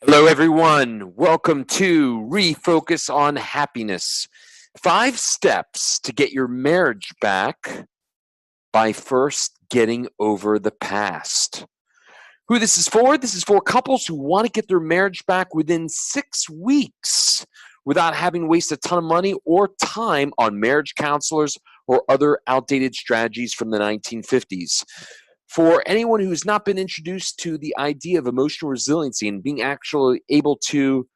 Hello, everyone. Welcome to Refocus on Happiness. 5 steps to get your marriage back by first getting over the past. Who this is for? This is for couples who want to get their marriage back within 6 weeks without having to waste a ton of money or time on marriage counselors or other outdated strategies from the 1950s. For anyone who's not been introduced to the idea of emotional resiliency and being actually able to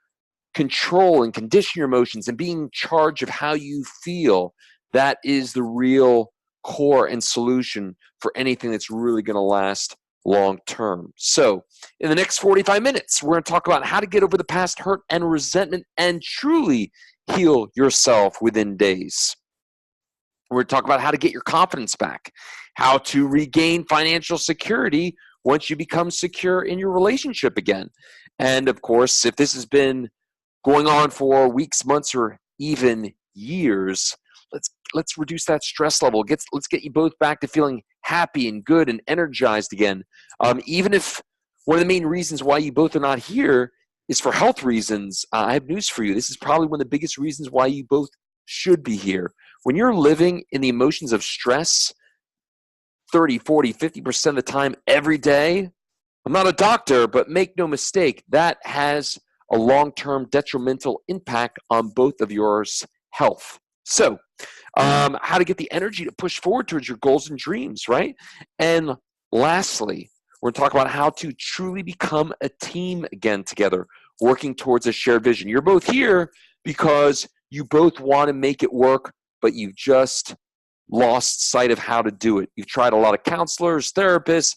control and condition your emotions and being in charge of how you feel, that is the real core and solution for anything that's really going to last long term. So, in the next 45 minutes, we're going to talk about how to get over the past hurt and resentment and truly heal yourself within days. We're going to talk about how to get your confidence back, how to regain financial security once you become secure in your relationship again. And of course, if this has been going on for weeks, months, or even years, let's reduce that stress level. Let's get you both back to feeling happy and good and energized again. Even if one of the main reasons why you both are not here is for health reasons, I have news for you. This is probably one of the biggest reasons why you both should be here. When you're living in the emotions of stress 30, 40, 50% of the time every day, I'm not a doctor, but make no mistake, that has a long-term detrimental impact on both of yours health. So, how to get the energy to push forward towards your goals and dreams, right? And lastly, we're going to talk about how to truly become a team again together, working towards a shared vision. You're both here because you both want to make it work, but you've just lost sight of how to do it. You've tried a lot of counselors, therapists,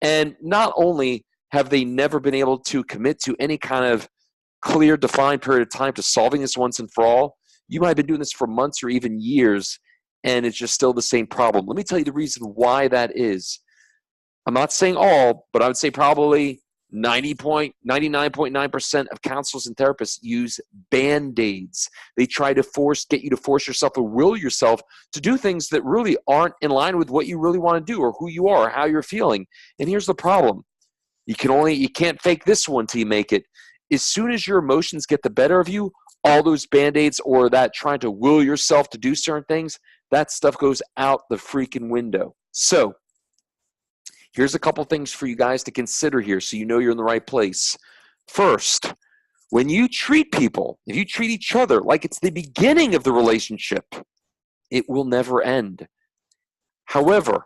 and not only have they never been able to commit to any kind of clear, defined period of time to solving this once and for all, you might have been doing this for months or even years, and it's just still the same problem. Let me tell you the reason why that is. I'm not saying all, but I would say probably 99.9% of counselors and therapists use Band-Aids. They try to get you to force yourself or will yourself to do things that really aren't in line with what you really want to do or who you are or how you're feeling. And here's the problem. You can't fake this one till you make it. As soon as your emotions get the better of you, all those Band-Aids or that trying to will yourself to do certain things, that stuff goes out the freaking window. So, here's a couple things for you guys to consider here so you know you're in the right place. First, when you treat people, if you treat each other like it's the beginning of the relationship, it will never end. However,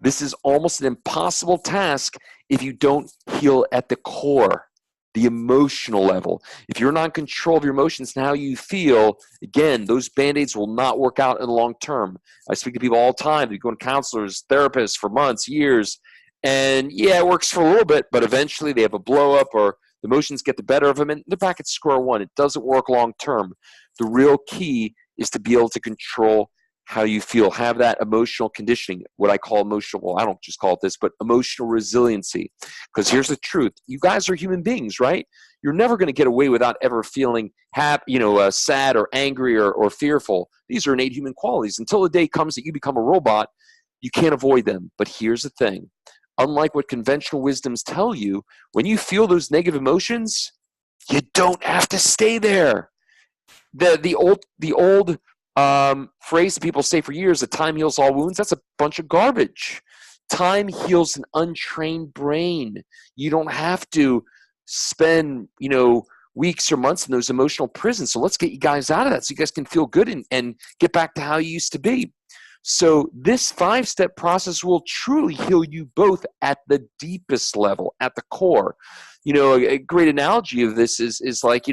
this is almost an impossible task if you don't heal at the core, the emotional level. If you're not in control of your emotions and how you feel, again, those Band-Aids will not work out in the long term. I speak to people all the time. They go to counselors, therapists for months, years, and yeah, it works for a little bit, but eventually they have a blow up or the emotions get the better of them and they're back at square one. It doesn't work long term. The real key is to be able to control how you feel, have that emotional conditioning, what I call emotional, well, I don't just call it this, but emotional resiliency. Because here's the truth. You guys are human beings, right? You're never going to get away without ever feeling happy, sad or angry or fearful. These are innate human qualities. Until the day comes that you become a robot, you can't avoid them. But here's the thing. Unlike what conventional wisdoms tell you, when you feel those negative emotions, you don't have to stay there. The old phrase that people say for years that time heals all wounds, that's a bunch of garbage. Time heals an untrained brain. You don't have to spend, weeks or months in those emotional prisons. So let's get you guys out of that so you guys can feel good and get back to how you used to be. So this 5-step process will truly heal you both at the deepest level, at the core. A great analogy of this is like,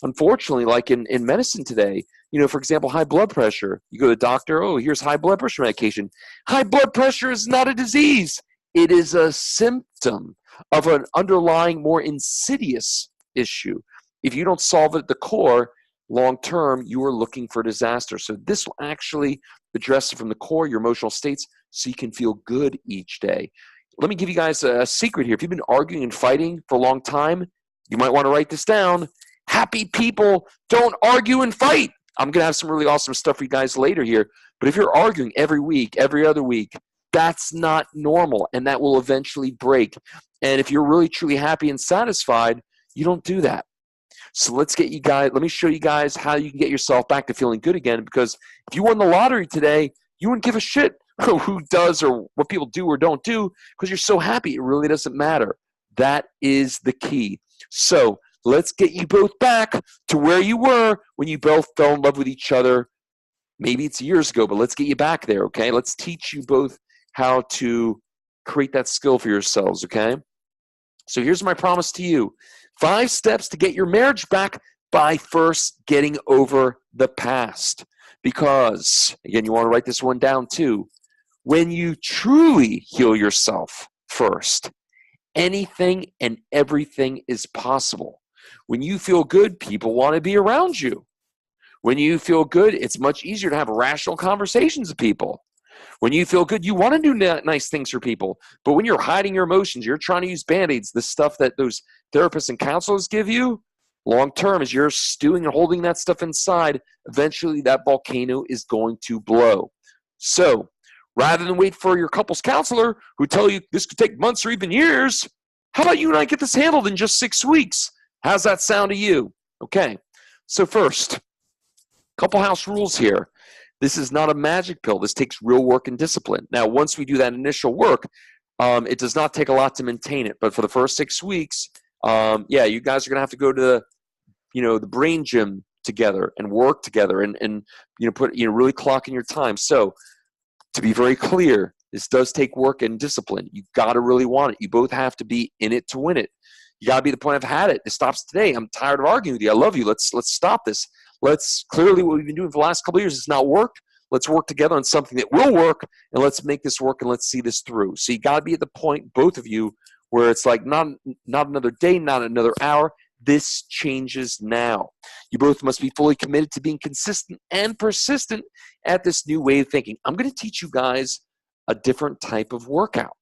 unfortunately, like in medicine today, for example, high blood pressure. You go to the doctor, oh, here's high blood pressure medication. High blood pressure is not a disease. It is a symptom of an underlying, more insidious issue. If you don't solve it at the core, long term, you are looking for disaster. So this will actually address it from the core, your emotional states, so you can feel good each day. Let me give you guys a secret here. If you've been arguing and fighting for a long time, you might want to write this down. Happy people don't argue and fight. I'm going to have some really awesome stuff for you guys later here. But if you're arguing every week, every other week, that's not normal, and that will eventually break. And if you're really, truly happy and satisfied, You don't do that. So let me show you guys how you can get yourself back to feeling good again, because if you won the lottery today, you wouldn't give a shit who does or what people do or don't do, because you're so happy. It really doesn't matter. That is the key. So let's get you both back to where you were when you both fell in love with each other. Maybe it's years ago, but let's get you back there, okay? Let's teach you both how to create that skill for yourselves, okay? So here's my promise to you. 5 steps to get your marriage back by first getting over the past. Because, again, you want to write this one down too. When you truly heal yourself first, anything and everything is possible. When you feel good, people want to be around you. When you feel good, it's much easier to have rational conversations with people. When you feel good, you want to do nice things for people. But when you're hiding your emotions, you're trying to use Band-Aids, the stuff that those therapists and counselors give you, long term, as you're stewing and holding that stuff inside, eventually that volcano is going to blow. So rather than wait for your couples counselor who tell you this could take months or even years, how about you and I get this handled in just 6 weeks? How's that sound to you? Okay, so first, couple house rules here. This is not a magic pill. This takes real work and discipline. Now, once we do that initial work, it does not take a lot to maintain it. But for the first 6 weeks, you guys are going to have to go to the brain gym together and work together and really clock in your time. So to be very clear, this does take work and discipline. You got to really want it. You both have to be in it to win it. You got to be at the point, I've had it. It stops today. I'm tired of arguing with you. I love you. Let's stop this. Clearly what we've been doing for the last couple of years has not worked. Let's work together on something that will work, and let's make this work, and let's see this through. So you got to be at the point, both of you, where it's like not another day, not another hour. This changes now. You both must be fully committed to being consistent and persistent at this new way of thinking. I'm going to teach you guys a different type of workout.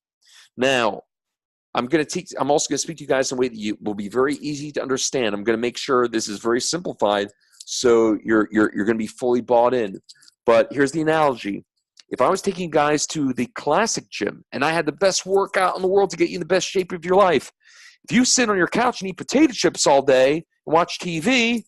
Now, I'm also going to speak to you guys in a way that will be very easy to understand. I'm going to make sure this is very simplified, so you're going to be fully bought in. But here's the analogy. If I was taking you guys to the classic gym and I had the best workout in the world to get you in the best shape of your life, if you sit on your couch and eat potato chips all day and watch TV,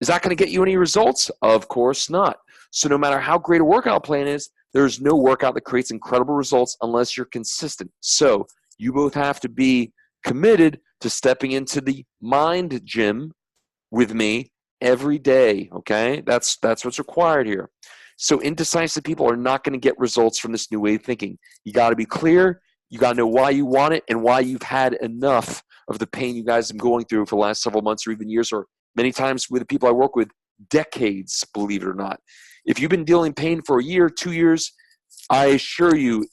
is that going to get you any results? Of course not. So no matter how great a workout plan is, there's no workout that creates incredible results unless you're consistent. So you both have to be committed to stepping into the mind gym with me every day, okay? That's what's required here. So indecisive people are not going to get results from this new way of thinking. You got to be clear. You got to know why you want it and why you've had enough of the pain you guys have been going through for the last several months or even years, or many times with the people I work with, decades, believe it or not. If you've been dealing pain for a year, 2 years, I assure you,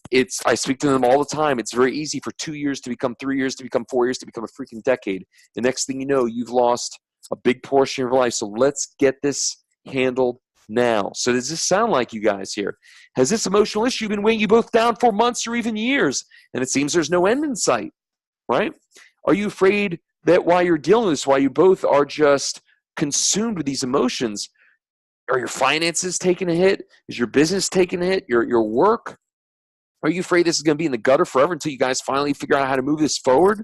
I speak to them all the time. It's very easy for 2 years to become 3 years, to become 4 years, to become a freaking decade. The next thing you know, you've lost a big portion of your life. So let's get this handled now. So does this sound like you guys here? Has this emotional issue been weighing you both down for months or even years? And it seems there's no end in sight, right? Are you afraid that while you're dealing with this, while you both are just consumed with these emotions, are your finances taking a hit? Is your business taking a hit? Your work? Are you afraid this is going to be in the gutter forever until you guys finally figure out how to move this forward?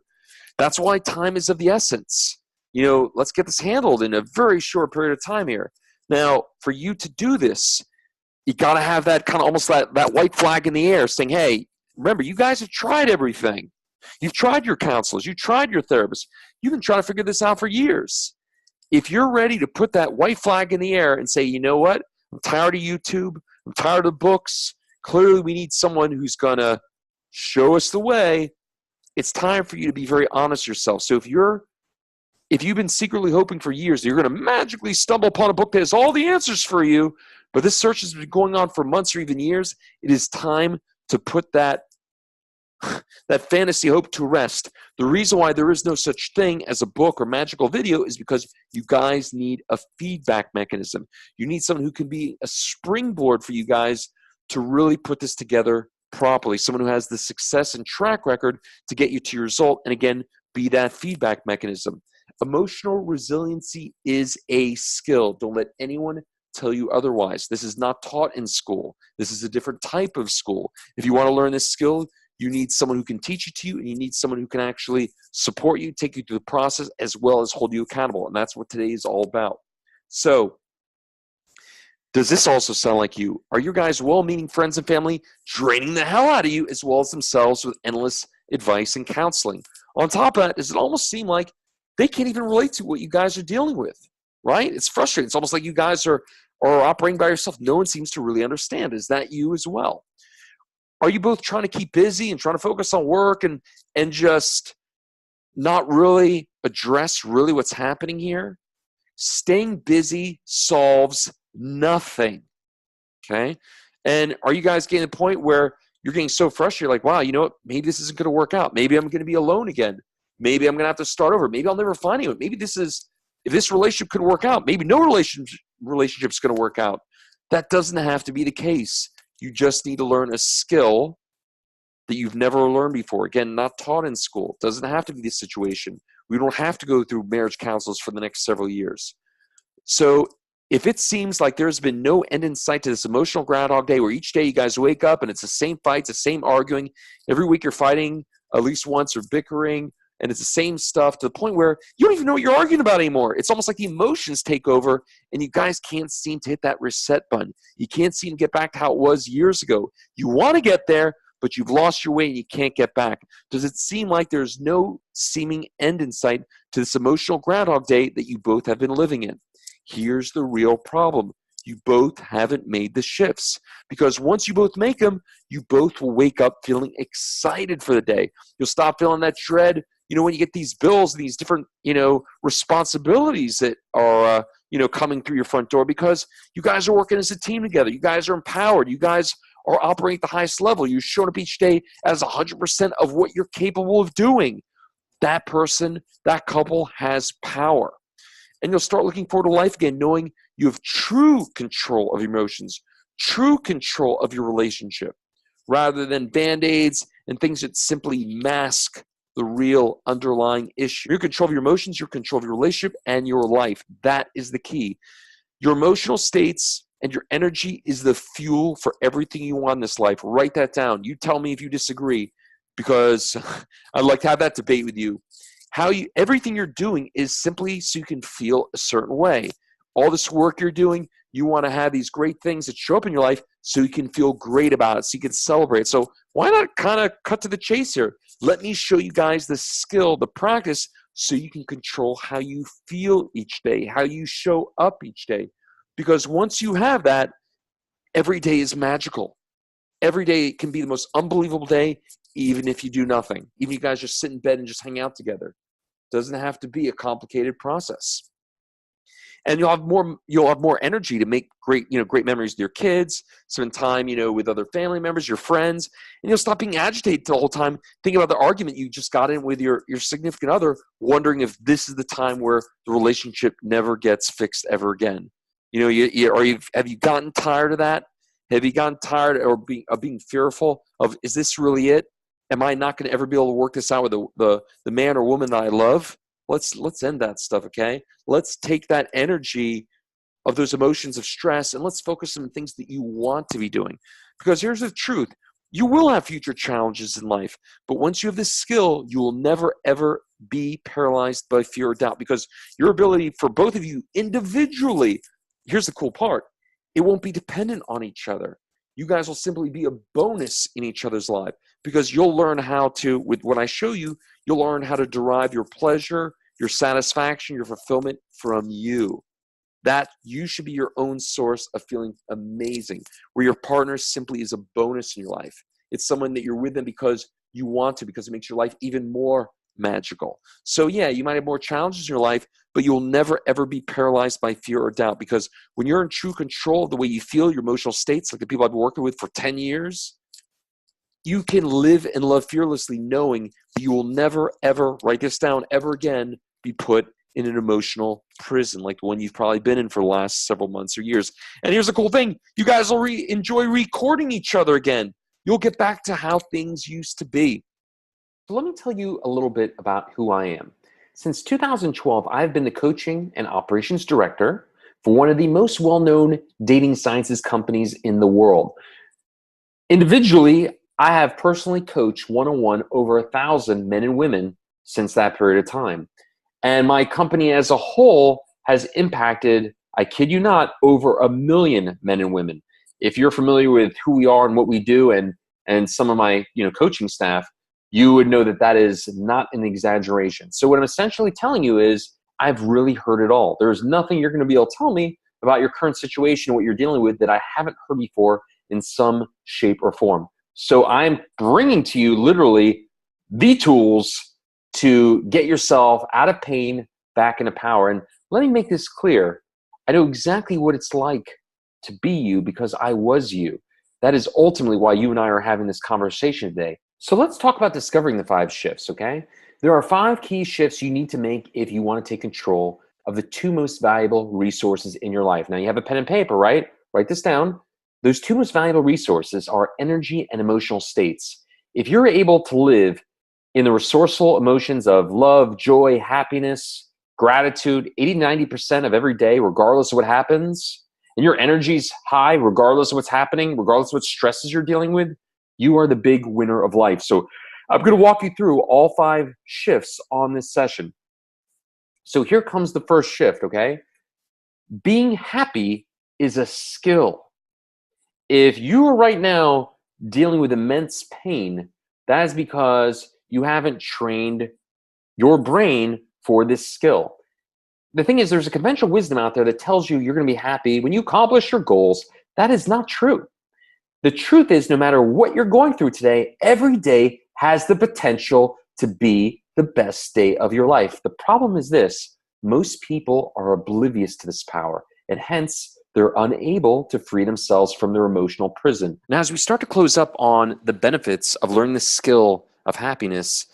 That's why time is of the essence. Let's get this handled in a very short period of time here. Now, for you to do this, you got to have that kind of almost that white flag in the air saying, hey, remember, you guys have tried everything. You've tried your counselors. You've tried your therapists. You've been trying to figure this out for years. If you're ready to put that white flag in the air and say, you know what, I'm tired of YouTube. I'm tired of books. Clearly, we need someone who's going to show us the way. It's time for you to be very honest with yourself. So if you've been secretly hoping for years that you're going to magically stumble upon a book that has all the answers for you, but this search has been going on for months or even years, it is time to put that fantasy hope to rest. The reason why there is no such thing as a book or magical video is because you guys need a feedback mechanism. You need someone who can be a springboard for you guys to really put this together properly, someone who has the success and track record to get you to your result, and again, be that feedback mechanism. Emotional resiliency is a skill. Don't let anyone tell you otherwise. This is not taught in school. This is a different type of school. If you want to learn this skill, You need someone who can teach it to you, and you need someone who can actually support you, take you through the process, as well as hold you accountable. And that's what today is all about. So, does this also sound like you? Are your guys well-meaning friends and family draining the hell out of you as well as themselves with endless advice and counseling? On top of that, does it almost seem like they can't even relate to what you guys are dealing with, right? It's frustrating. It's almost like you guys are operating by yourself. No one seems to really understand. Is that you as well? Are you both trying to keep busy and trying to focus on work and just not really address really what's happening here? Staying busy solves nothing, okay? And are you guys getting to the point where you're getting so frustrated, like, wow, you know what? Maybe this isn't going to work out. Maybe I'm going to be alone again. Maybe I'm going to have to start over. Maybe I'll never find anyone. Maybe if this relationship could work out, maybe no relationship's going to work out. That doesn't have to be the case. You just need to learn a skill that you've never learned before. Again, not taught in school. It doesn't have to be this situation. We don't have to go through marriage counselors for the next several years. So if it seems like there's been no end in sight to this emotional Groundhog Day where each day you guys wake up and it's the same fights, the same arguing, every week you're fighting at least once or bickering, and it's the same stuff to the point where you don't even know what you're arguing about anymore. It's almost like the emotions take over and you guys can't seem to hit that reset button. You can't seem to get back to how it was years ago. You want to get there, but you've lost your way and you can't get back. Does it seem like there's no seeming end in sight to this emotional Groundhog Day that you both have been living in? Here's the real problem. You both haven't made the shifts, because once you both make them, you both will wake up feeling excited for the day. You'll stop feeling that dread, when you get these bills and these different, responsibilities that are, coming through your front door, because you guys are working as a team together. You guys are empowered. You guys are operating at the highest level. You're showing up each day as 100% of what you're capable of doing. That person, that couple has power. And you'll start looking forward to life again, knowing you have true control of your emotions, true control of your relationship, rather than Band-Aids and things that simply mask the real underlying issue. You're in control of your emotions, you're in control of your relationship, and your life. That is the key. Your emotional states and your energy is the fuel for everything you want in this life. Write that down. You tell me if you disagree, because I'd like to have that debate with you. Everything you're doing is simply so you can feel a certain way. All this work you're doing, you want to have these great things that show up in your life so you can feel great about it, so you can celebrate. So why not kind of cut to the chase here? Let me show you guys the skill, the practice, so you can control how you feel each day, how you show up each day. Because once you have that, every day is magical. Every day can be the most unbelievable day, even if you do nothing. Even if you guys just sit in bed and just hang out together. Doesn't have to be a complicated process. And you'll have more energy to make great memories with your kids, spend time, with other family members, your friends, and you'll stop being agitated the whole time, thinking about the argument you just got in with your significant other, wondering if this is the time where the relationship never gets fixed ever again. Have you gotten tired of that? Have you gotten tired of being fearful of, is this really it? Am I not going to ever be able to work this out with the man or woman that I love? Let's end that stuff, okay? Let's take that energy of those emotions of stress and let's focus on things that you want to be doing. Because here's the truth. You will have future challenges in life, but once you have this skill, you will never, ever be paralyzed by fear or doubt, because your ability for both of you individually, here's the cool part, it won't be dependent on each other. You guys will simply be a bonus in each other's life, because you'll learn how to, with what I show you, you'll learn how to derive your pleasure, your satisfaction, your fulfillment from you. That you should be your own source of feeling amazing, where your partner simply is a bonus in your life. It's someone that you're with them because you want to, because it makes your life even more magical. So yeah, you might have more challenges in your life, but you'll never ever be paralyzed by fear or doubt, because when you're in true control of the way you feel, your emotional states, like the people I've been working with for 10 years, you can live and love fearlessly, knowing that you will never ever, write this down, ever again be put in an emotional prison like the one you've probably been in for the last several months or years. And here's the cool thing. You guys will enjoy recording each other again. You'll get back to how things used to be. So let me tell you a little bit about who I am. Since 2012, I've been the coaching and operations director for one of the most well-known dating sciences companies in the world. Individually, I have personally coached one-on-one over 1,000 men and women since that period of time. And my company as a whole has impacted, I kid you not, over 1 million men and women. If you're familiar with who we are and what we do and some of my coaching staff, you would know that that is not an exaggeration. So what I'm essentially telling you is I've really heard it all. There's nothing you're going to be able to tell me about your current situation, what you're dealing with, that I haven't heard before in some shape or form. So I'm bringing to you literally the tools to get yourself out of pain, back into power. And let me make this clear. I know exactly what it's like to be you because I was you. That is ultimately why you and I are having this conversation today. So let's talk about discovering the 5 shifts, okay? There are 5 key shifts you need to make if you want to take control of the 2 most valuable resources in your life. Now you have a pen and paper, right? Write this down. Those 2 most valuable resources are energy and emotional states. If you're able to live in the resourceful emotions of love, joy, happiness, gratitude, 80-90% of every day, regardless of what happens, and your energy's high, regardless of what's happening, regardless of what stresses you're dealing with, you are the big winner of life. So I'm going to walk you through all 5 shifts on this session. So here comes the first shift, okay? Being happy is a skill. If you are right now dealing with immense pain, that is because you haven't trained your brain for this skill. The thing is, there's a conventional wisdom out there that tells you you're going to be happy when you accomplish your goals. That is not true. The truth is, no matter what you're going through today, every day has the potential to be the best day of your life. The problem is this: most people are oblivious to this power, and hence they're unable to free themselves from their emotional prison. Now, as we start to close up on the benefits of learning the skill of happiness,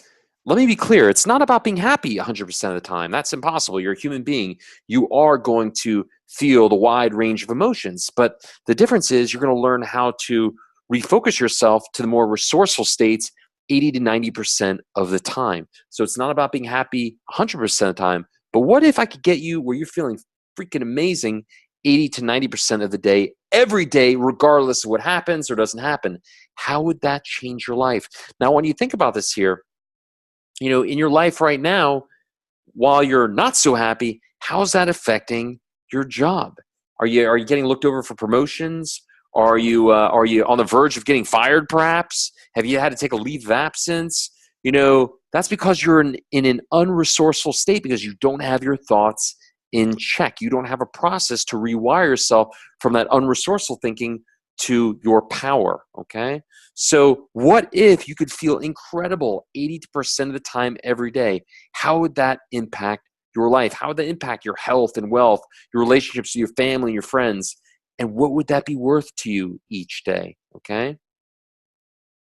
let me be clear. It's not about being happy 100% of the time. That's impossible. You're a human being. You are going to feel the wide range of emotions. But the difference is you're going to learn how to refocus yourself to the more resourceful states 80-90% of the time. So it's not about being happy 100% of the time. But what if I could get you where you're feeling freaking amazing 80-90% of the day, every day, regardless of what happens or doesn't happen? How would that change your life? Now, when you think about this here, in your life right now, while you're not so happy, how's that affecting your job? Are you getting looked over for promotions? Are you on the verge of getting fired, perhaps? Have you had to take a leave of absence? That's because you're in an unresourceful state because you don't have your thoughts in check. You don't have a process to rewire yourself from that unresourceful thinking to your power, okay? So what if you could feel incredible 80% of the time every day? How would that impact your life? How would that impact your health and wealth, your relationships with your family, your friends? And what would that be worth to you each day, okay?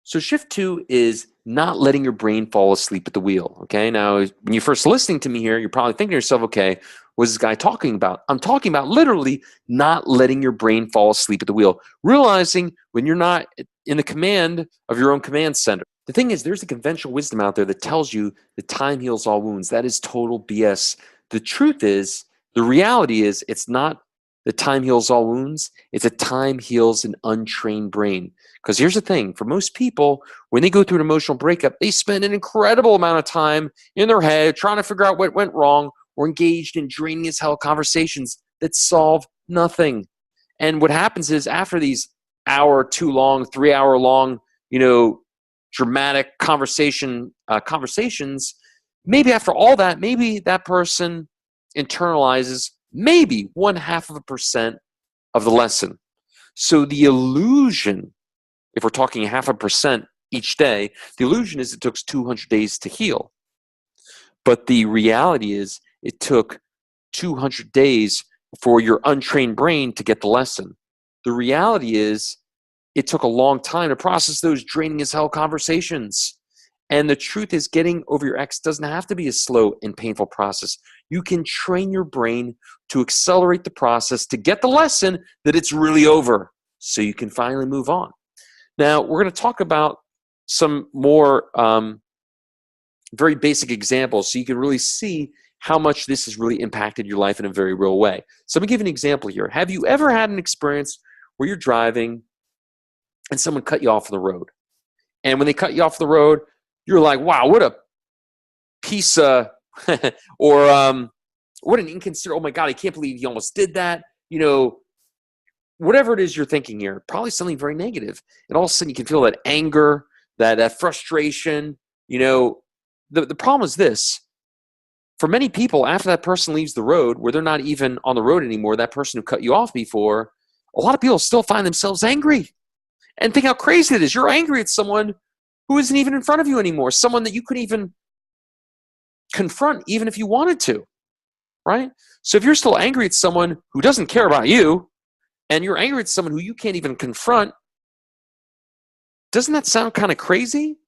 So shift 2 is not letting your brain fall asleep at the wheel, okay? Now, when you're first listening to me here, you're probably thinking to yourself, okay, what's this guy talking about? I'm talking about literally not letting your brain fall asleep at the wheel, realizing when you're not in the command of your own command center. The thing is, there's a conventional wisdom out there that tells you that time heals all wounds. That is total BS. The truth is, the reality is, it's not that time heals all wounds. It's that time heals an untrained brain. Because here's the thing, for most people, when they go through an emotional breakup, they spend an incredible amount of time in their head trying to figure out what went wrong, or engaged in draining as hell conversations that solve nothing. And what happens is after these hour too long, 3 hour long, dramatic conversations, maybe after all that, maybe that person internalizes maybe 0.5% of the lesson. So the illusion, if we're talking 0.5% each day, the illusion is it took 200 days to heal. But the reality is it took 200 days for your untrained brain to get the lesson. The reality is it took a long time to process those draining as hell conversations. And the truth is, getting over your ex doesn't have to be a slow and painful process. You can train your brain to accelerate the process to get the lesson that it's really over so you can finally move on. Now, we're going to talk about some more very basic examples so you can really see how much this has really impacted your life in a very real way. So let me give you an example here. Have you ever had an experience where you're driving and someone cut you off on the road? And when they cut you off the road, you're like, wow, what a piece of, or what an inconsiderate, oh my God, I can't believe he almost did that. Whatever it is you're thinking here, probably something very negative. And all of a sudden you can feel that anger, that frustration. The problem is this. For many people, after that person leaves the road, where they're not even on the road anymore, that person who cut you off before, a lot of people still find themselves angry. And think how crazy it is. You're angry at someone who isn't even in front of you anymore, someone that you couldn't even confront even if you wanted to, right? So if you're still angry at someone who doesn't care about you, and you're angry at someone who you can't even confront, doesn't that sound kind of crazy?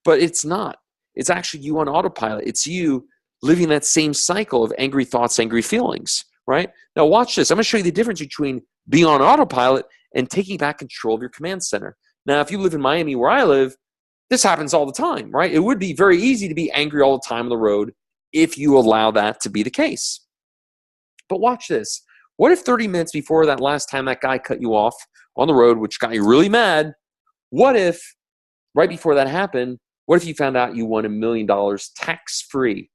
But it's not. It's actually you on autopilot. It's you living that same cycle of angry thoughts, angry feelings, right? Now watch this. I'm going to show you the difference between being on autopilot and taking back control of your command center. Now, if you live in Miami where I live, this happens all the time, right? It would be very easy to be angry all the time on the road if you allow that to be the case. But watch this. What if 30 minutes before that last time that guy cut you off on the road, which got you really mad, what if right before that happened, what if you found out you won $1 million tax-free?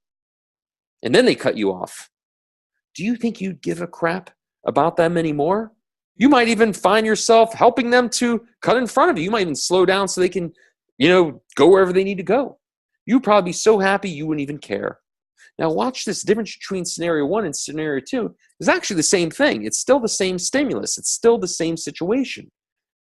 And then they cut you off. Do you think you'd give a crap about them anymore? You might even find yourself helping them to cut in front of you. You might even slow down so they can, go wherever they need to go. You'd probably be so happy you wouldn't even care. Now watch this. Difference between scenario 1 and scenario 2 is actually the same thing. It's still the same stimulus. It's still the same situation.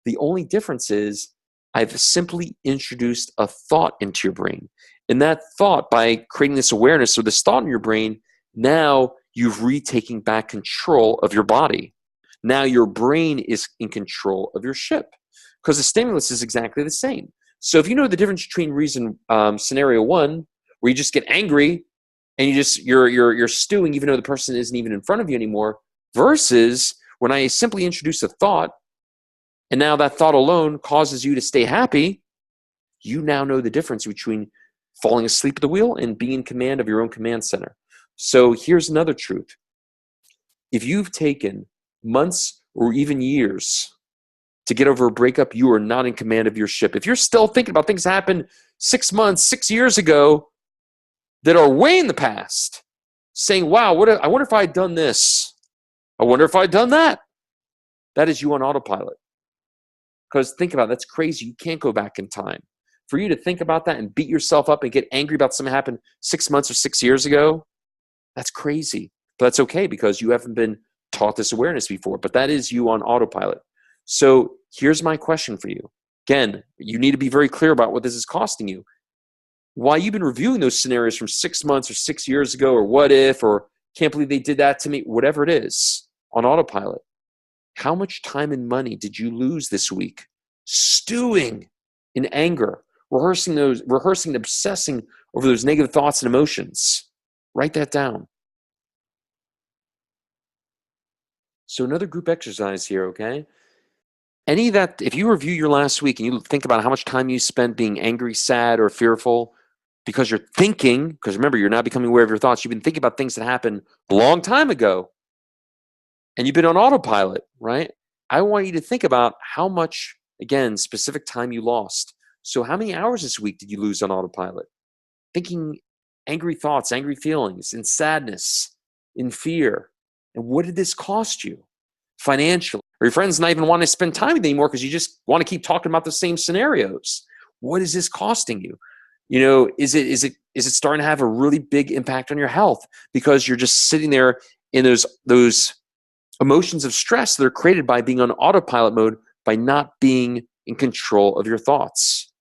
The only difference is I've simply introduced a thought into your brain. And that thought, by creating this awareness or this thought in your brain, now you've retaken back control of your body. Now your brain is in control of your ship because the stimulus is exactly the same. So if you know the difference between scenario 1, where you just get angry and you're stewing even though the person isn't even in front of you anymore, versus when I simply introduce a thought and now that thought alone causes you to stay happy, you now know the difference between falling asleep at the wheel and being in command of your own command center. So here's another truth. If you've taken months or even years to get over a breakup, you are not in command of your ship. If you're still thinking about things that happened 6 months, 6 years ago that are way in the past, saying, wow, I wonder if I had done this. I wonder if I had done that. That is you on autopilot. Because think about it, that's crazy. You can't go back in time. For you to think about that and beat yourself up and get angry about something that happened 6 months or 6 years ago, that's crazy. But that's okay because you haven't been taught this awareness before. But that is you on autopilot. So here's my question for you. Again, you need to be very clear about what this is costing you. While you've been reviewing those scenarios from 6 months or 6 years ago, or what if, or can't believe they did that to me, whatever it is, on autopilot, how much time and money did you lose this week stewing in anger, rehearsing and obsessing over those negative thoughts and emotions? Write that down. So another group exercise here, okay? If you review your last week and you think about how much time you spent being angry, sad, or fearful because you're thinking, because remember, you're now becoming aware of your thoughts. You've been thinking about things that happened a long time ago and you've been on autopilot, right? I want you to think about how much, again, specific time you lost. So how many hours this week did you lose on autopilot? Thinking angry thoughts, angry feelings, in sadness, in fear. And what did this cost you financially? Or your friends not even want to spend time with you anymore because you just want to keep talking about the same scenarios. What is this costing you? Is it starting to have a really big impact on your health because you're just sitting there in those emotions of stress that are created by being on autopilot mode, by not being in control of your thoughts?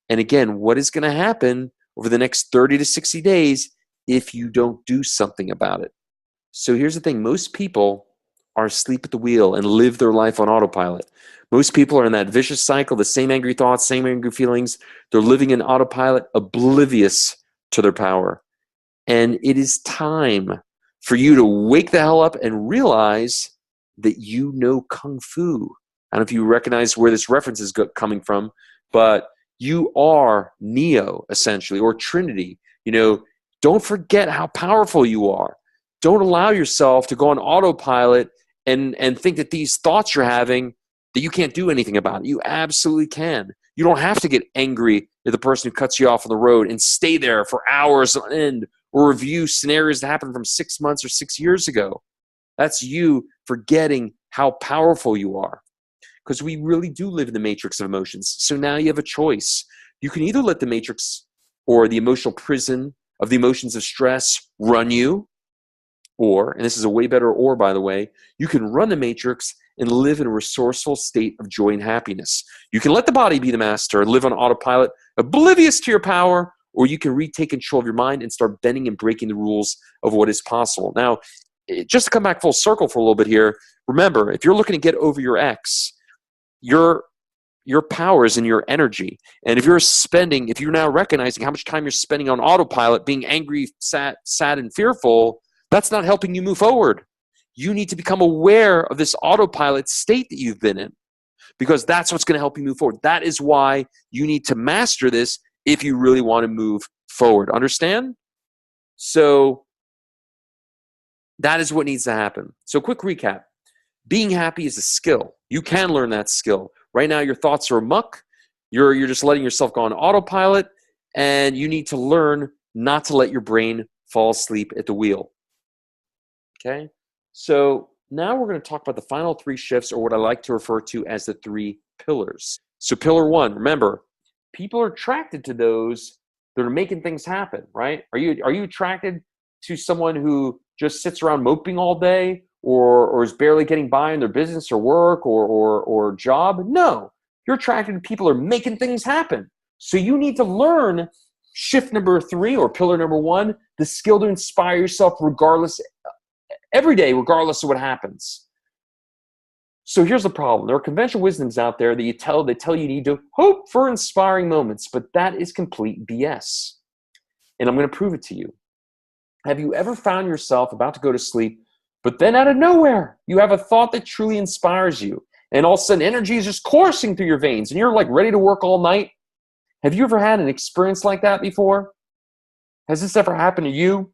And again, what is going to happen over the next 30 to 60 days if you don't do something about it? So here's the thing. Most people are asleep at the wheel and live their life on autopilot. Most people are in that vicious cycle, the same angry thoughts, same angry feelings. They're living in autopilot, oblivious to their power. And it is time for you to wake the hell up and realize that you know Kung Fu. I don't know if you recognize where this reference is coming from, but you are Neo, essentially, or Trinity. Don't forget how powerful you are. Don't allow yourself to go on autopilot and think that these thoughts you're having, that you can't do anything about it. You absolutely can. You don't have to get angry You're the person who cuts you off on the road and stay there for hours on end or review scenarios that happened from 6 months or 6 years ago. That's you forgetting how powerful you are, because we really do live in the matrix of emotions. So now you have a choice. You can either let the matrix or the emotional prison of the emotions of stress run you, or, and this is a way better or, by the way, you can run the matrix and live in a resourceful state of joy and happiness. You can let the body be the master and live on autopilot, oblivious to your power, or you can retake control of your mind and start bending and breaking the rules of what is possible. Now, just to come back full circle for a little bit here, remember, if you're looking to get over your ex, your power is in your energy. And if you're now recognizing how much time you're spending on autopilot, being angry, sad, and fearful, that's not helping you move forward. You need to become aware of this autopilot state that you've been in, because that's what's going to help you move forward. That is why you need to master this if you really want to move forward. Understand? So that is what needs to happen. So quick recap. Being happy is a skill. You can learn that skill. Right now, your thoughts are amok. You're just letting yourself go on autopilot, and you need to learn not to let your brain fall asleep at the wheel. Okay? So now we're going to talk about the final 3 shifts, or what I like to refer to as the 3 pillars. So pillar 1, remember, people are attracted to those that are making things happen, right? Are you attracted to someone who just sits around moping all day, or is barely getting by in their business or work or job? No. You're attracted to people who are making things happen. So you need to learn shift number 3, or pillar number 1, the skill to inspire yourself every day, regardless of what happens. So here's the problem. There are conventional wisdoms out there that they tell you need to hope for inspiring moments, but that is complete BS. And I'm going to prove it to you. Have you ever found yourself about to go to sleep, but then out of nowhere, you have a thought that truly inspires you, and all of a sudden energy is just coursing through your veins, and you're like ready to work all night? Have you ever had an experience like that before? Has this ever happened to you?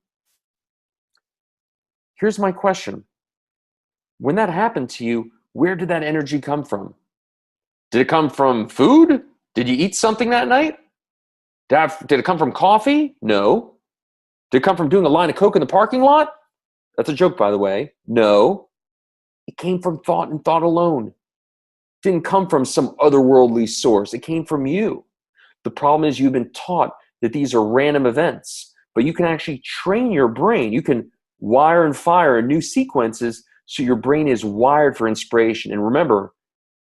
Here's my question. When that happened to you, where did that energy come from? Did it come from food? Did you eat something that night? Did it come from coffee? No. Did it come from doing a line of Coke in the parking lot? That's a joke, by the way. No. It came from thought and thought alone. It didn't come from some otherworldly source. It came from you. The problem is you've been taught that these are random events, but you can actually train your brain. You can wire and fire in new sequences so your brain is wired for inspiration. And remember,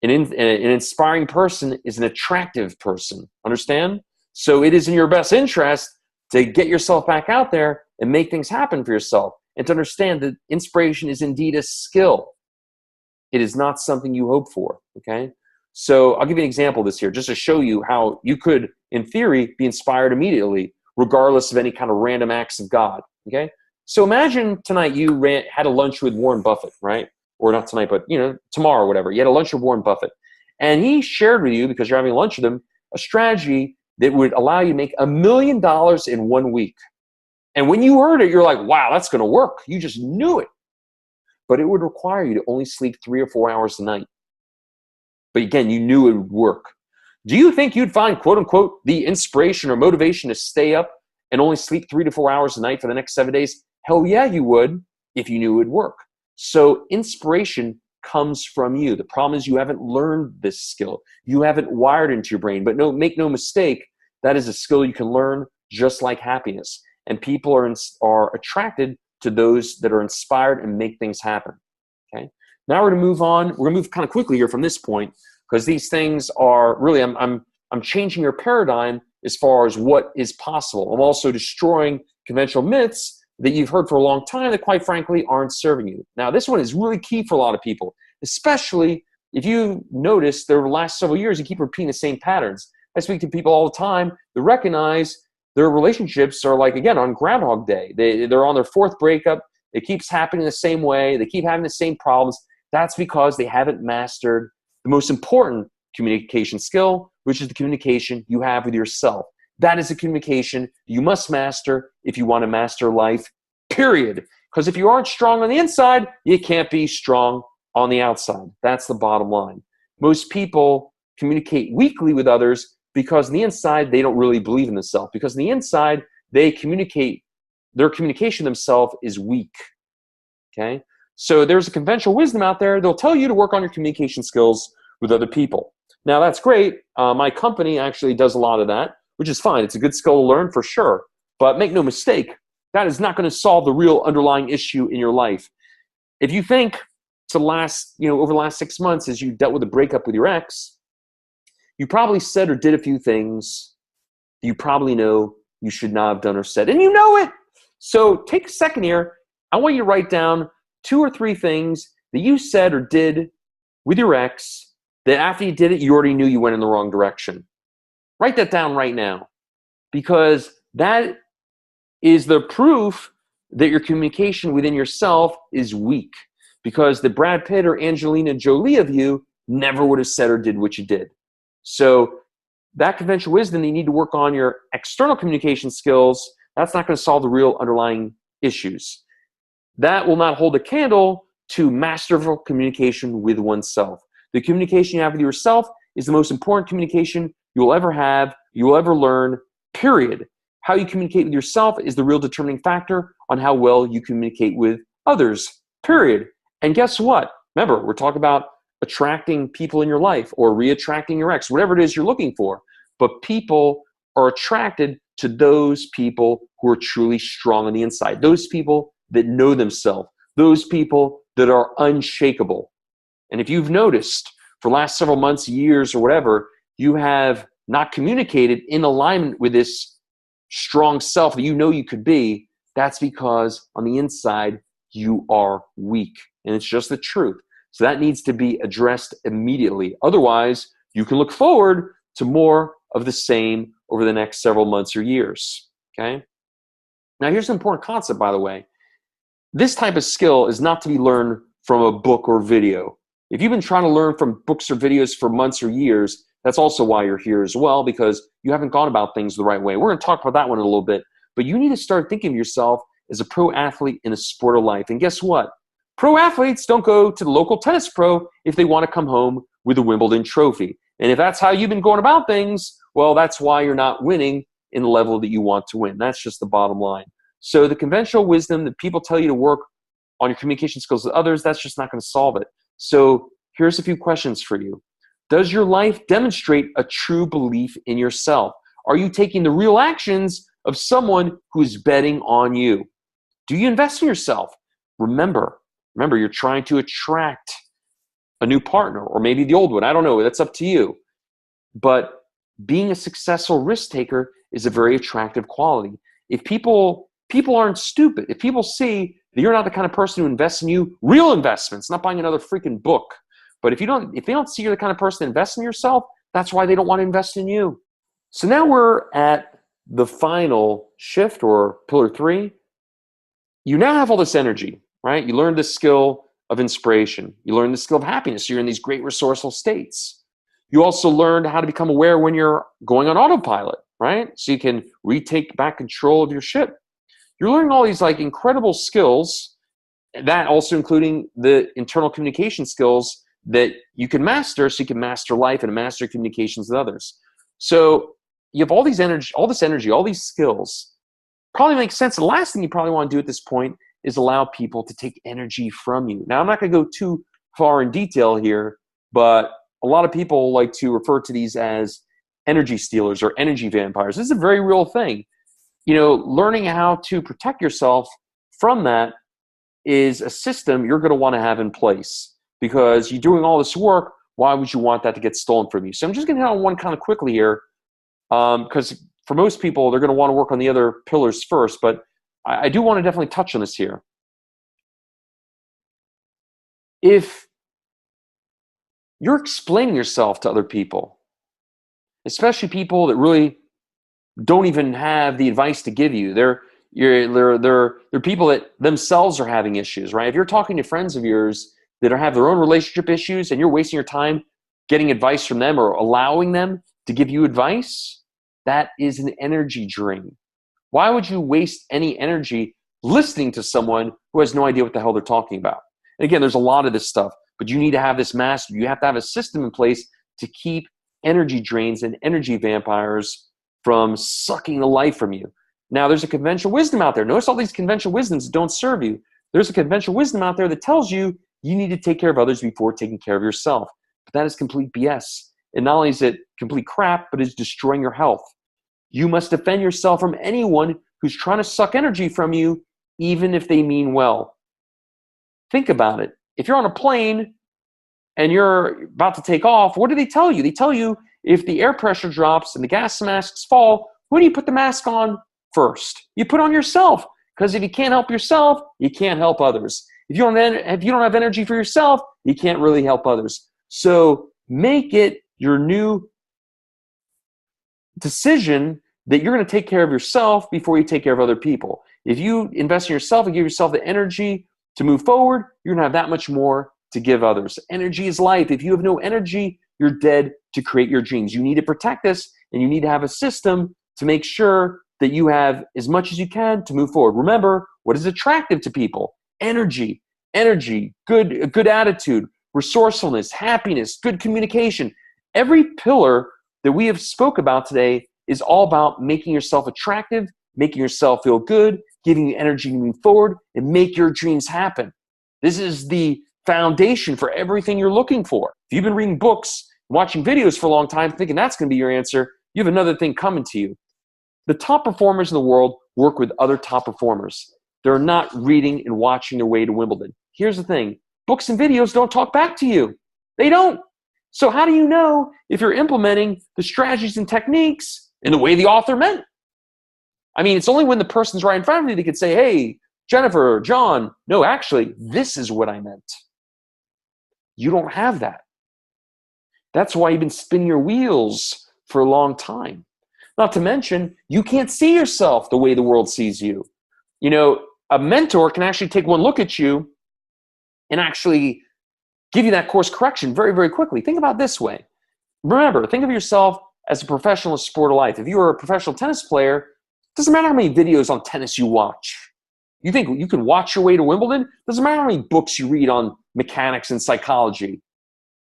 an inspiring person is an attractive person. Understand? So it is in your best interest to get yourself back out there and make things happen for yourself, and to understand that inspiration is indeed a skill. It is not something you hope for, okay? So I'll give you an example of this here, just to show you how you could, in theory, be inspired immediately, regardless of any kind of random acts of God, okay? So imagine tonight you had a lunch with Warren Buffett, right? Or not tonight, but tomorrow or whatever. You had a lunch with Warren Buffett. And he shared with you, because you're having lunch with him, a strategy that would allow you to make $1 million in 1 week. And when you heard it, you're like, wow, that's going to work. You just knew it. But it would require you to only sleep 3 or 4 hours a night. But again, you knew it would work. Do you think you'd find, quote unquote, the inspiration or motivation to stay up and only sleep 3 to 4 hours a night for the next 7 days? Hell yeah, you would, if you knew it would work. So inspiration comes from you. The problem is you haven't learned this skill. You haven't wired into your brain. But make no mistake, that is a skill you can learn, just like happiness. And people are attracted to those that are inspired and make things happen. Okay. Now we're going to move on. We're going to move kind of quickly here from this point, because these things are really, I'm changing your paradigm as far as what is possible. I'm also destroying conventional myths that you've heard for a long time that, quite frankly, aren't serving you. Now, this one is really key for a lot of people, especially if you notice the last several years, you keep repeating the same patterns. I speak to people all the time that recognize their relationships are like, again, on Groundhog Day. They're on their 4th breakup. It keeps happening the same way. They keep having the same problems. That's because they haven't mastered the most important communication skill, which is the communication you have with yourself. That is the communication you must master if you want to master life, period. Because if you aren't strong on the inside, you can't be strong on the outside. That's the bottom line. Most people communicate weakly with others because on the inside, they don't really believe in themselves. Because on the inside, their communication themselves is weak, okay? So there's a conventional wisdom out there. They'll tell you to work on your communication skills with other people. Now, that's great. My company actually does a lot of that, which is fine. It's a good skill to learn for sure. But make no mistake, that is not going to solve the real underlying issue in your life. If you think over the last 6 months as you dealt with a breakup with your ex, you probably said or did a few things that you probably know you should not have done or said, and you know it. So take a second here. I want you to write down 2 or 3 things that you said or did with your ex that after you did it, you already knew you went in the wrong direction. Write that down right now, because that is the proof that your communication within yourself is weak, because the Brad Pitt or Angelina Jolie of you never would have said or did what you did. So that conventional wisdom, you need to work on your external communication skills. That's not going to solve the real underlying issues. That will not hold a candle to masterful communication with oneself. The communication you have with yourself is the most important communication you will ever have, you will ever learn, period. How you communicate with yourself is the real determining factor on how well you communicate with others, period. And guess what? Remember, we're talking about attracting people in your life or re-attracting your ex, whatever it is you're looking for. But people are attracted to those people who are truly strong on the inside, those people that know themselves, those people that are unshakable. And if you've noticed for the last several months, years, or whatever, you have not communicated in alignment with this strong self that you know you could be, that's because on the inside, you are weak. And it's just the truth. So that needs to be addressed immediately. Otherwise, you can look forward to more of the same over the next several months or years, okay? Now, here's an important concept, by the way. This type of skill is not to be learned from a book or video. If you've been trying to learn from books or videos for months or years, that's also why you're here as well, because you haven't gone about things the right way. We're going to talk about that one in a little bit, but you need to start thinking of yourself as a pro athlete in a sport of life. And guess what? Pro athletes don't go to the local tennis pro if they want to come home with a Wimbledon trophy. And if that's how you've been going about things, well, that's why you're not winning in the level that you want to win. That's just the bottom line. So the conventional wisdom that people tell you to work on your communication skills with others, that's just not going to solve it. So here's a few questions for you. Does your life demonstrate a true belief in yourself? Are you taking the real actions of someone who's betting on you? Do you invest in yourself? Remember, you're trying to attract a new partner, or maybe the old one. I don't know. That's up to you. But being a successful risk taker is a very attractive quality. If people aren't stupid, if people see that you're not the kind of person who invests in you, real investments, not buying another freaking book. But if they don't see you're the kind of person that invests in yourself, that's why they don't want to invest in you. So now we're at the final shift, or pillar 3. You now have all this energy, right? You learned the skill of inspiration. You learned the skill of happiness. You're in these great resourceful states. You also learned how to become aware when you're going on autopilot, right? So you can retake back control of your ship. You're learning all these like incredible skills, that also including the internal communication skills that you can master, so you can master life and master communications with others. So you have all this energy, all these skills. Probably makes sense. The last thing you probably want to do at this point is allow people to take energy from you. Now, I'm not going to go too far in detail here, but a lot of people like to refer to these as energy stealers or energy vampires. This is a very real thing. You know, learning how to protect yourself from that is a system you're going to want to have in place, because you're doing all this work. Why would you want that to get stolen from you? So I'm just going to hit on one kind of quickly here, because for most people, they're going to want to work on the other pillars first, but I do want to definitely touch on this here. If you're explaining yourself to other people, especially people that really don't even have the advice to give you, they're people that themselves are having issues, right? If you're talking to friends of yours that have their own relationship issues and you're wasting your time getting advice from them or allowing them to give you advice, that is an energy drain. Why would you waste any energy listening to someone who has no idea what the hell they're talking about? And again, there's a lot of this stuff, but you need to have this mastered. You have to have a system in place to keep energy drains and energy vampires from sucking the life from you. Now, there's a conventional wisdom out there. Notice all these conventional wisdoms don't serve you. There's a conventional wisdom out there that tells you you need to take care of others before taking care of yourself. But that is complete BS. And not only is it complete crap, but it's destroying your health. You must defend yourself from anyone who's trying to suck energy from you, even if they mean well. Think about it. If you're on a plane and you're about to take off, what do they tell you? They tell you if the air pressure drops and the gas masks fall, who do you put the mask on first? You put on yourself, because if you can't help yourself, you can't help others. If you don't have energy for yourself, you can't really help others. So make it your new decision that you're going to take care of yourself before you take care of other people. If you invest in yourself and give yourself the energy to move forward, you're going to have that much more to give others. Energy is life. If you have no energy, you're dead to create your dreams. You need to protect this, and you need to have a system to make sure that you have as much as you can to move forward. Remember, what is attractive to people? Energy, good attitude, resourcefulness, happiness, good communication. Every pillar that we have spoke about today is all about making yourself attractive, making yourself feel good, giving you energy to move forward, and make your dreams happen. This is the foundation for everything you're looking for. If you've been reading books, watching videos for a long time, thinking that's going to be your answer, you have another thing coming to you. The top performers in the world work with other top performers. They're not reading and watching their way to Wimbledon. Here's the thing. Books and videos don't talk back to you. They don't. So how do you know if you're implementing the strategies and techniques in the way the author meant? I mean, it's only when the person's right in front of you they could say, hey, Jennifer, John, no, actually, this is what I meant. You don't have that. That's why you've been spinning your wheels for a long time. Not to mention, you can't see yourself the way the world sees you. You know, a mentor can actually take one look at you and actually give you that course correction very, very quickly. Think about it this way. Remember, think of yourself as a professional sport of life. If you were a professional tennis player, it doesn't matter how many videos on tennis you watch. You think you can watch your way to Wimbledon? Doesn't matter how many books you read on mechanics and psychology.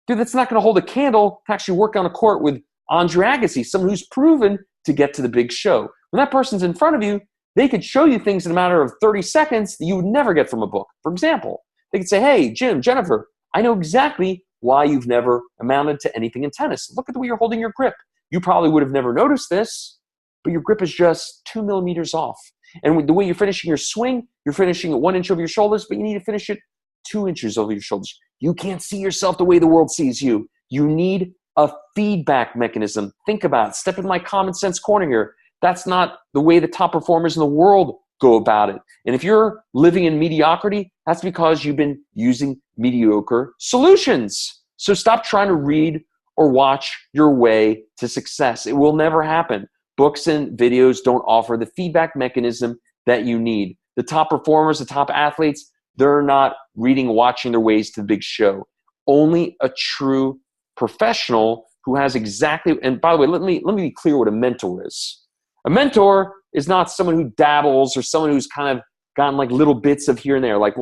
Dude, that's not going to hold a candle to actually work on a court with Andre Agassi, someone who's proven to get to the big show. When that person's in front of you, they could show you things in a matter of 30 seconds that you would never get from a book. For example, they could say, hey, Jim, Jennifer, I know exactly why you've never amounted to anything in tennis. Look at the way you're holding your grip. You probably would have never noticed this, but your grip is just 2 millimeters off. And with the way you're finishing your swing, you're finishing it 1 inch over your shoulders, but you need to finish it 2 inches over your shoulders. You can't see yourself the way the world sees you. You need a feedback mechanism. Think about it. Step in my common sense corner here. That's not the way the top performers in the world go about it. And if you're living in mediocrity, that's because you've been using mediocre solutions. So stop trying to read or watch your way to success. It will never happen. Books and videos don't offer the feedback mechanism that you need. The top performers, the top athletes, they're not reading, watching their ways to the big show. Only a true professional who has exactly, and by the way, let me be clear what a mentor is. A mentor is not someone who dabbles or someone who's kind of gotten like little bits of here and there. Like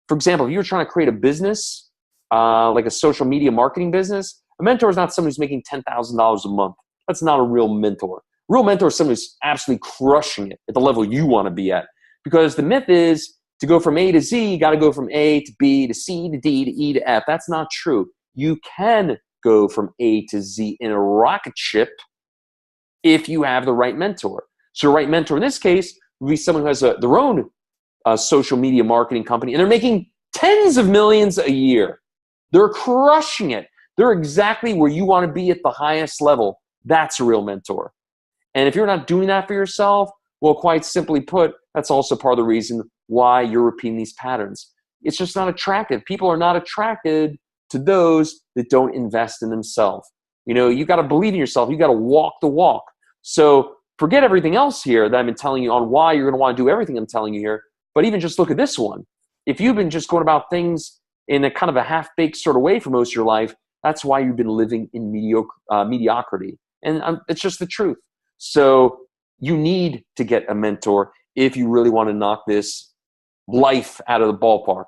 for example, if you're trying to create a business, like a social media marketing business, a mentor is not someone who's making $10,000 a month. That's not a real mentor. A real mentor is someone who's absolutely crushing it at the level you want to be at. Because the myth is to go from A to Z, you got to go from A to B to C to D to E to F. That's not true. You can go from A to Z in a rocket ship if you have the right mentor. So the right mentor in this case would be someone who has their own social media marketing company, and they're making tens of millions a year. They're crushing it. They're exactly where you want to be at the highest level. That's a real mentor. And if you're not doing that for yourself, well, quite simply put, that's also part of the reason why you're repeating these patterns. It's just not attractive. People are not attracted to those that don't invest in themselves. You know, you got to believe in yourself. You got to walk the walk. So forget everything else here that I've been telling you on why you're going to want to do everything I'm telling you here. But even just look at this one. If you've been just going about things in a kind of a half-baked sort of way for most of your life, that's why you've been living in mediocrity. And it's just the truth. So you need to get a mentor if you really want to knock this life out of the ballpark.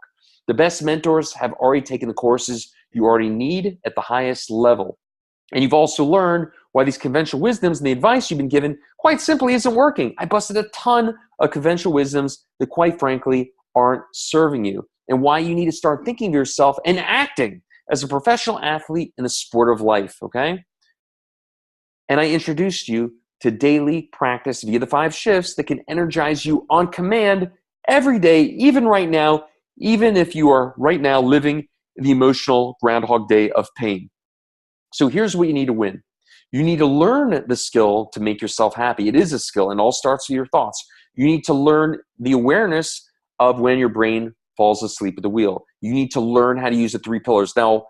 The best mentors have already taken the courses you already need at the highest level. And you've also learned why these conventional wisdoms and the advice you've been given quite simply isn't working. I busted a ton of conventional wisdoms that quite frankly aren't serving you, and why you need to start thinking of yourself and acting as a professional athlete in the sport of life, okay? And I introduced you to daily practice via the 5 shifts that can energize you on command every day, even right now, even if you are right now living the emotional Groundhog Day of pain. So here's what you need to win. You need to learn the skill to make yourself happy. It is a skill, and it all starts with your thoughts. You need to learn the awareness of when your brain falls asleep at the wheel. You need to learn how to use the 3 pillars. Now,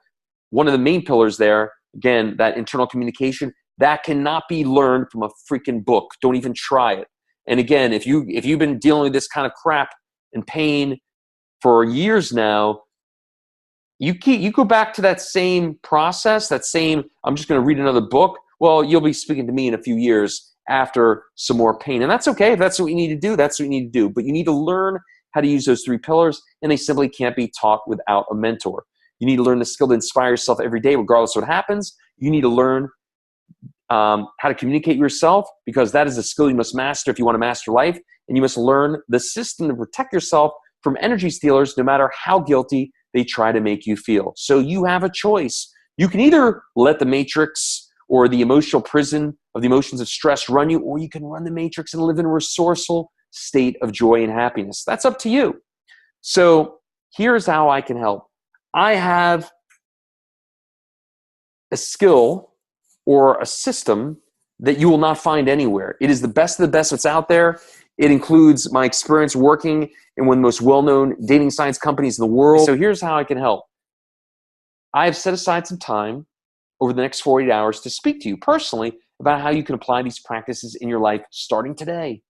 one of the main pillars there, again, that internal communication, that cannot be learned from a freaking book. Don't even try it. And again, if you've been dealing with this kind of crap and pain for years now, you go back to that same process, that same, I'm just going to read another book. Well, you'll be speaking to me in a few years after some more pain. And that's okay. If that's what you need to do, that's what you need to do. But you need to learn how to use those 3 pillars, and they simply can't be taught without a mentor. You need to learn the skill to inspire yourself every day, regardless of what happens. You need to learn how to communicate yourself, because that is a skill you must master if you want to master life. And you must learn the system to protect yourself from energy stealers, no matter how guilty they try to make you feel. So you have a choice. You can either let the matrix or the emotional prison of the emotions of stress run you, or you can run the matrix and live in a resourceful state of joy and happiness. That's up to you. So here's how I can help. I have a skill or a system that you will not find anywhere. It is the best of the best that's out there. It includes my experience working in one of the most well-known dating science companies in the world. So here's how I can help. I have set aside some time over the next 48 hours to speak to you personally about how you can apply these practices in your life starting today.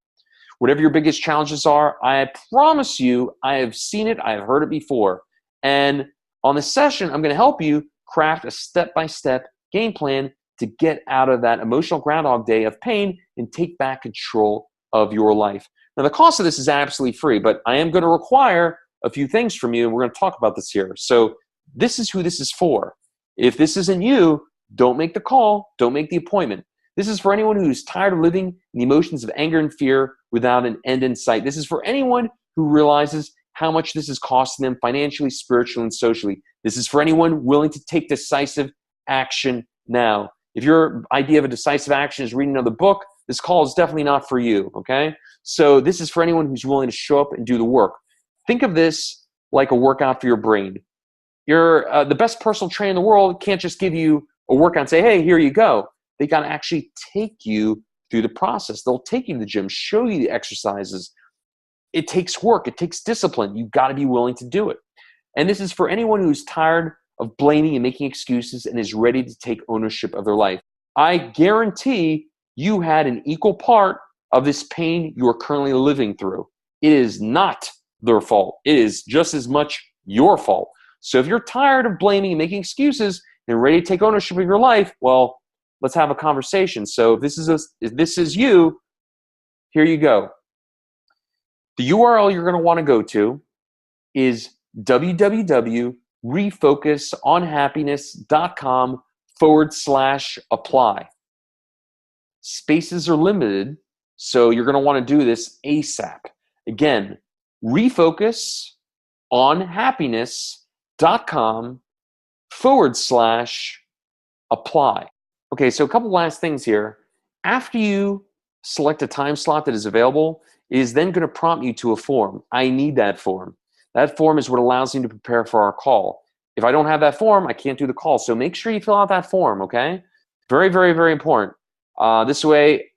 Whatever your biggest challenges are, I promise you, I have seen it, I have heard it before. And on this session, I'm going to help you craft a step-by-step game plan to get out of that emotional Groundhog Day of pain and take back control of your life. Now, the cost of this is absolutely free, but I am going to require a few things from you, and we're going to talk about this here. So this is who this is for. If this isn't you, don't make the call, don't make the appointment. This is for anyone who's tired of living in the emotions of anger and fear without an end in sight. This is for anyone who realizes how much this is costing them financially, spiritually, and socially. This is for anyone willing to take decisive action now. If your idea of a decisive action is reading another book, this call is definitely not for you, okay? So this is for anyone who's willing to show up and do the work. Think of this like a workout for your brain. The best personal trainer in the world can't just give you a workout and say, hey, here you go. They got to actually take you through the process. They'll take you to the gym, show you the exercises. It takes work. It takes discipline. You've got to be willing to do it. And this is for anyone who's tired of blaming and making excuses and is ready to take ownership of their life. I guarantee you had an equal part of this pain you are currently living through. It is not their fault. It is just as much your fault. So if you're tired of blaming and making excuses and ready to take ownership of your life, well, let's have a conversation. So if this is you, here you go. The URL you're going to want to go to is www.refocusonhappiness.com/apply. Spaces are limited, so you're going to want to do this ASAP. Again, refocusonhappiness.com/apply. Okay, so a couple last things here. After you select a time slot that is available, it is then going to prompt you to a form. I need that form. That form is what allows me to prepare for our call. If I don't have that form, I can't do the call. So make sure you fill out that form, okay? Very, very, very important. This way,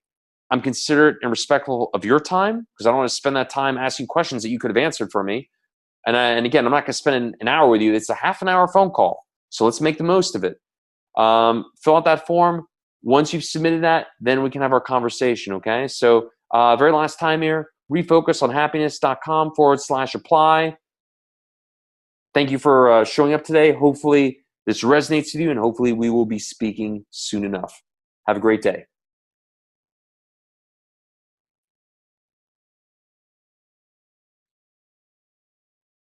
I'm considerate and respectful of your time, because I don't want to spend that time asking questions that you could have answered for me. And again, I'm not going to spend an hour with you. It's a half an hour phone call. So let's make the most of it. Fill out that form. Once you've submitted that, then we can have our conversation, okay? So very last time here, refocusonhappiness.com/apply. Thank you for showing up today. Hopefully this resonates with you, and hopefully we will be speaking soon enough. Have a great day.